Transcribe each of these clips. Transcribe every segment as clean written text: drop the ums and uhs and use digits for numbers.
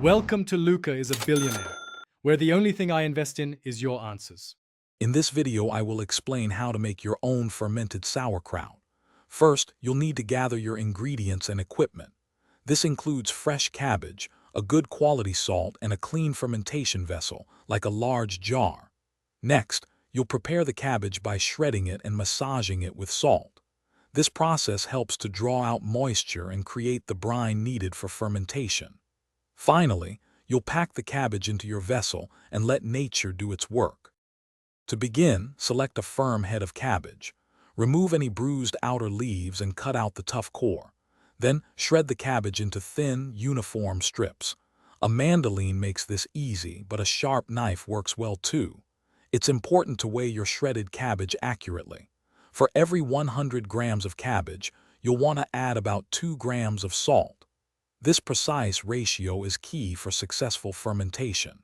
Welcome to Luca is a Billionaire, where the only thing I invest in is your answers. In this video, I will explain how to make your own fermented sauerkraut. First, you'll need to gather your ingredients and equipment. This includes fresh cabbage, a good quality salt, and a clean fermentation vessel, like a large jar. Next, you'll prepare the cabbage by shredding it and massaging it with salt. This process helps to draw out moisture and create the brine needed for fermentation. Finally, you'll pack the cabbage into your vessel and let nature do its work. To begin, select a firm head of cabbage. Remove any bruised outer leaves and cut out the tough core. Then, shred the cabbage into thin, uniform strips. A mandolin makes this easy, but a sharp knife works well too. It's important to weigh your shredded cabbage accurately. For every 100 grams of cabbage, you'll want to add about 2 grams of salt. This precise ratio is key for successful fermentation.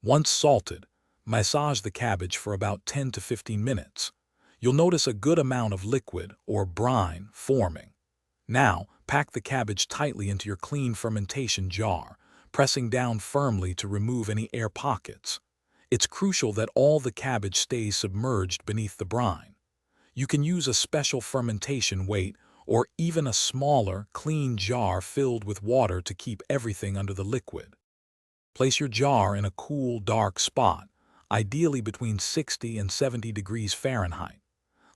Once salted, massage the cabbage for about 10 to 15 minutes. You'll notice a good amount of liquid, or brine, forming. Now, pack the cabbage tightly into your clean fermentation jar, pressing down firmly to remove any air pockets. It's crucial that all the cabbage stays submerged beneath the brine. You can use a special fermentation weight or even a smaller, clean jar filled with water to keep everything under the liquid. Place your jar in a cool, dark spot, ideally between 60 and 70 degrees Fahrenheit.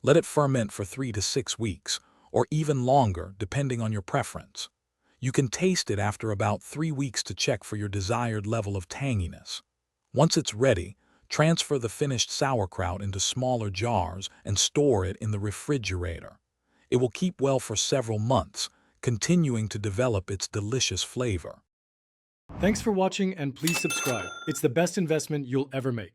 Let it ferment for 3 to 6 weeks, or even longer, depending on your preference. You can taste it after about 3 weeks to check for your desired level of tanginess. Once it's ready, transfer the finished sauerkraut into smaller jars and store it in the refrigerator. It will keep well for several months, continuing to develop its delicious flavor. Thanks for watching and please subscribe. It's the best investment you'll ever make.